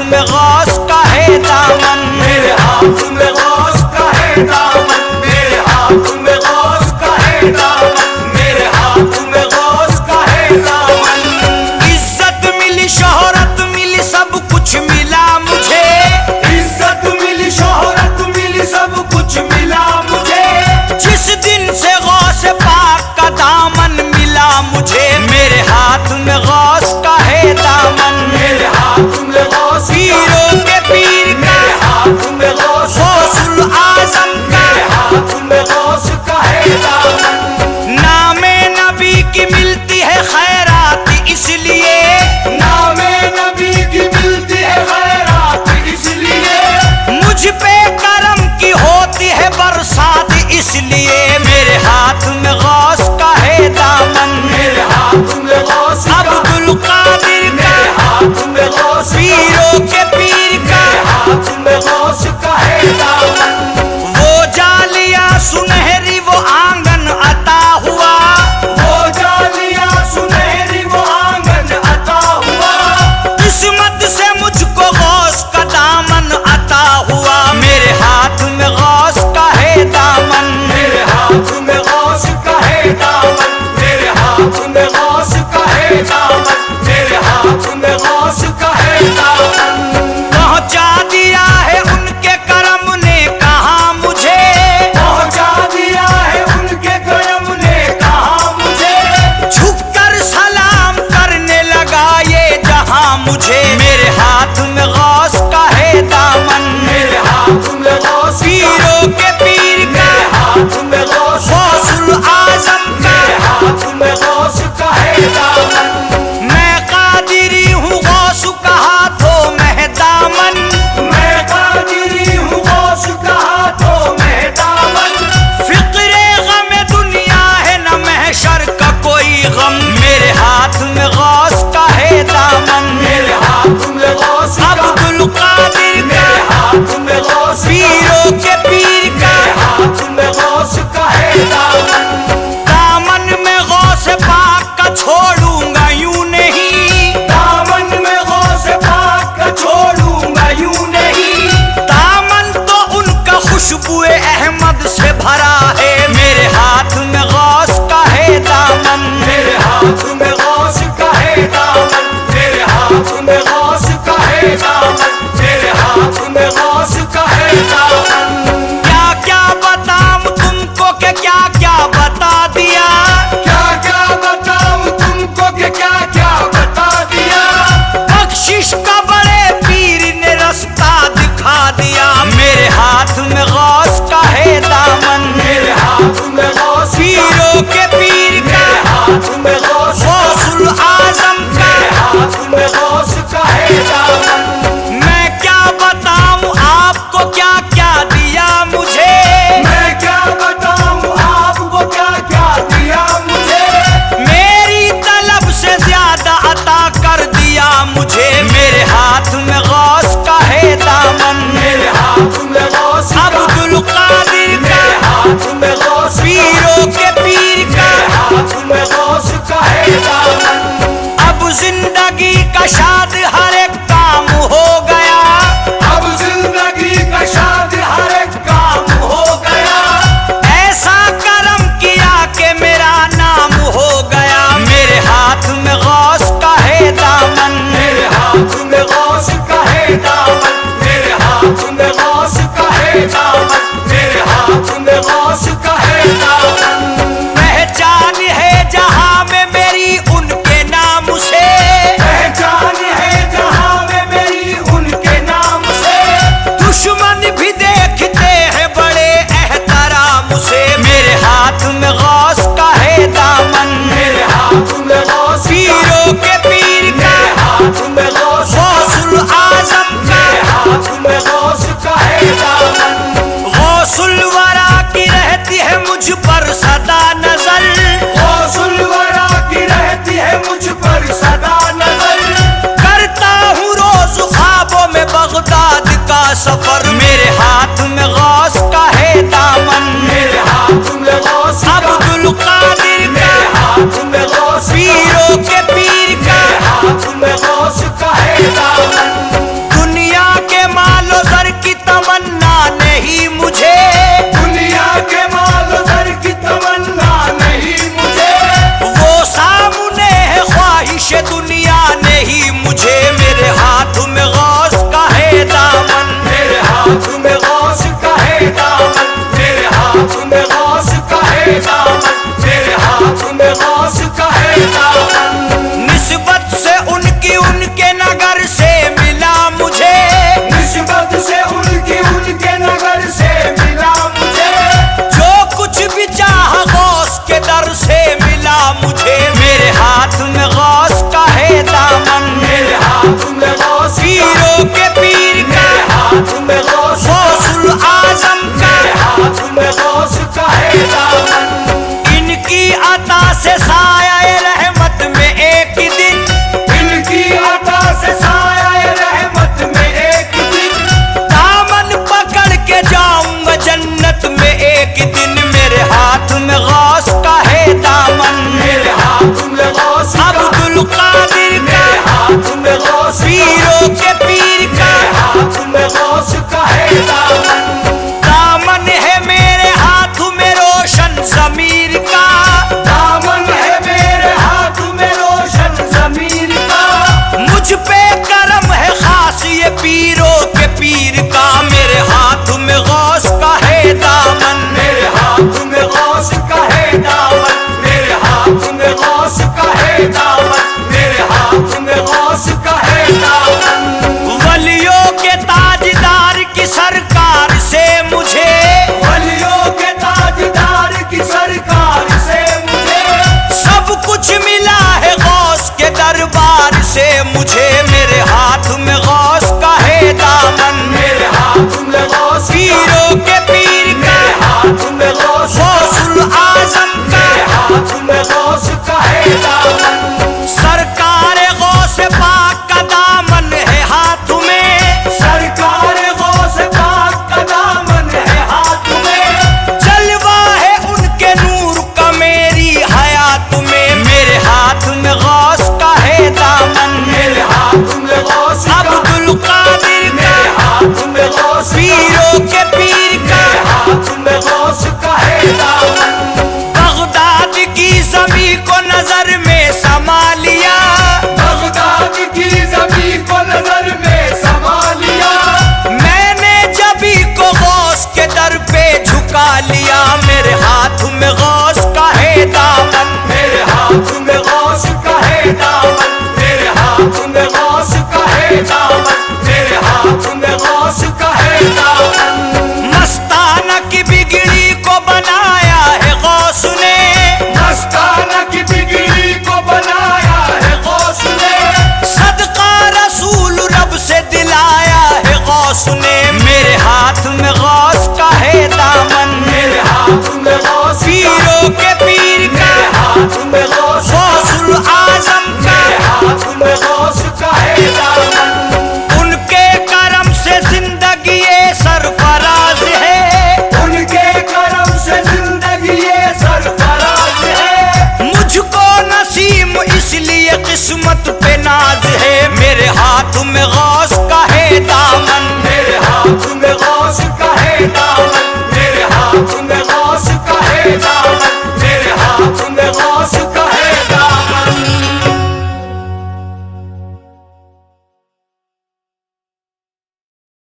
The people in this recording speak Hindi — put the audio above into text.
में गौस का है दामन, मेरे हाथ में गौस का है दामन, मेरे हाथ में गौस का है दामन, मेरे हाथ में गौस का है दामन। इज्जत मिली शोहरत मिली सब कुछ मिला मुझे, इज्जत मिली शोहरत मिली सब कुछ मिला मुझे, जिस दिन से गौस पाक का दामन मिला मुझे। मेरे हाथ में गौस का है दामन, मेरे हाथ में गौस का, पीरों के पीर का, मेरे हाथ में गौस का, गौसुल आजम का, मेरे हाथ में गौस का है दामन। नामे नबी की मिलती है खैरात इसलिए, नामे नबी की मिलती है खैरात इसलिए, मुझ पे करम की होती है बरसात इसलिए। मेरे हाथ में गौस का है दामन, मेरे हाथ में गौस का, अब्दुल कादिर का, मेरे हाथ में गौस का, पीरों के पीर का, मेरे हाथ में गौस का है दामन। वो जालिया सुनहरी वो आंगन अता हुआ, वो जालिया सुनहरी वो आंगन अता हुआ, किस्मत से मुझको गौस का दामन अता हुआ। मेरे हाथ में गौस का है दामन, मेरे हाथ में गौस का है दामन, मेरे हाथ में गौस का है दामन, मेरे हाथ में गौस का है दामन। पहुंचा दिया है उनके करम ने कहा मुझे, पहुंचा दिया है उनके करम ने कहा मुझे, झुककर सलाम करने लगा ये जहां मुझे। मेरे हाथ में गौस का है दामन, मेरे हाथ में गौस का, पीरों के पीर का, मेरे हाथ में गौस का, गौसुल आजम का, मेरे हाथ में गौस का है दामन। मैं कादिरी हूँ गौस का हाथों में दामन, मैं कादिरी हूँ गौस का हाथों में दामन, फिक्रे गम दुनिया है न महशर का कोई गम। मेरे हाथ में गौस का है दामन, मेरे हाथ में गौस का, अब्दुल कादिर का, मेरे हाथ में गौस का, पीरों के पीर का, मेरे हाथ में गौस का है दामन। दामन में गौस पाक का छोड़ूंगा यूं नहीं, दामन में गौस पाक का छोड़ूंगा यूं नहीं, दामन तो उनका खुशबुए अहमद से भरा है। मेरे हाथ में गौस का है दामन, मेरे हाथ में गौस का है दामन, मेरे हाथ में गौस का है दामन, मेरे हाथ में गौस का है दामन। क्या क्या बताऊं तुमको के क्या क्या बता दिया, क्या क्या बताऊं तुमको कि क्या क्या बता दिया, बख्शिश का बड़े पीर ने रास्ता दिखा दिया। मेरे हाथ में गौस का है दामन, मेरे हाथ में गौस का, पीरों के पीर का, मेरे हाथ में गौस का, गौसुल आजम का, मेरे हाथ में गौस का है दामन। मैं क्या बताऊं आपको क्या क्या दिया मुझे, मैं क्या बताऊं आपको क्या क्या दिया मुझे, मेरी तलब से ज्यादा अता कर दिया मुझे। मेरे हाथ में गौस का है दामन, मेरे हाथ में गौस का, अब्दुल कादिर का, मेरे हाथ में गौस का, पीरों के पीर का, मेरे हाथ में गौस का है दामन। अब जिंदगी का शाद हर एक काम हो गया, अब जिंदगी का शाद हर एक काम हो गया, ऐसा करम किया कि मेरा नाम हो गया। मेरे हाथ में गौस का है दामन, मेरे हाथ में गौस का है दामन, मेरे हाथ में गौस का है दामन, मेरे हाथ में गौस का है दामन। पहचान है जहां में मेरी उनके नाम से, पहचान है जहां में मेरी उनके नाम से, दुश्मन भी देखते हैं बड़े एहतराम से। मेरे हाथ में गौस का है दामन, मेरे हाथ में गौस का, पीरों के पीर का, मेरे हाथ में गौस का, गौसुल आजम का, मेरे हाथ में गौस का है दामन। गौसुल वरा की रहती है मुझ पर सदा नजर, गौसुल वरा की रहती है मुझ पर सदा नजर, करता हूँ रोज ख्वाबों में बगदाद का सफर। मेरे हाथ में गौस का है दामन, मेरे हाथ में गौस का, अब्दुल कादिर का, मेरे हाथ में गौस का, पीरों के पीर का, मेरे हाथ में गौस का है दामन। हाथ में गौस का पीरों के पीर का मेरे हाथ में गौस का गौसुल आजम का मेरे हाथ में गौस का है दामन इनकी अता से साया रहमत में एक दिन इनकी अता से साया रहमत में एक दिन दामन पकड़ के जाऊंगा जन्नत में एक दिन मेरे हाथ में गौस का है दामन मेरे हाथ में गौस का अब्दुल कादिर का मेरे हाथ में गौस का पीरों के पीर का मेरे हाथ में गौस का है दामन दामन है मेरे हाथ में रोशन ज़मीर का दामन है मेरे हाथ में रोशन ज़मीर का मुझ पे करम है खास ये पीरों के पीर का मेरे हाथ में गौस का है दामन मेरे हाथ में गौस का है दामन मेरे हाथ में गौस का है दामन मेरे हाथ में गौस का है दामन वलियों के ताजदार की सरकार से मुझे वलियों के ताजदार की सरकार से मुझे सब कुछ मिला है गौस के दरबार से मुझे मेरे हाथ में गौस का है दामन मेरे हाथ में गौस का पीरों के पीर का मेरे हाथ में गौस का गौसुल आजम का मेरे हाथ में गौस का है दामन सरकार गौस पाक का दामन है हाथ में सरकार गौस पाक का दामन है हाथ में जलवा है उनके नूर का मेरी हयात में मेरे हाथ में गौस का है दामन मेरे हाथ में गौस का अब्दुल कादिर का मेरे हाथ में गौस का पीरों के पीर का मेरे हाथ में गौस का है दामन बगदाद की जमी को नजर में समा लिया बगदाद की ज़मीं को नजर में समा लिया मैंने जबी को गौस के दर पे झुका लिया मेरे हाथ में गौस का है दामन मेरे हाथ में गौस का है दामन मेरे हाथ में गौस का है दामन मेरे हाथ में गौस का है दामन मस्ताना की बिगड़ी को बनाया है गौस ने मस्ताना की बिगड़ी को बनाया है गौस ने सदका रसूल रब से दिलाया है गौस ने मेरे हाथ में गौस का है दामन मेरे हाथ में गौस पीरों के पीर का मेरे हाथ में गौस गौसुल आजम का मेरे हाथ में गौस का है दामन उनके करम से जिंदगी ये सरफराज है उनके करम से जिंदगी ये सरफराज है मुझको नसीम इसलिए किस्मत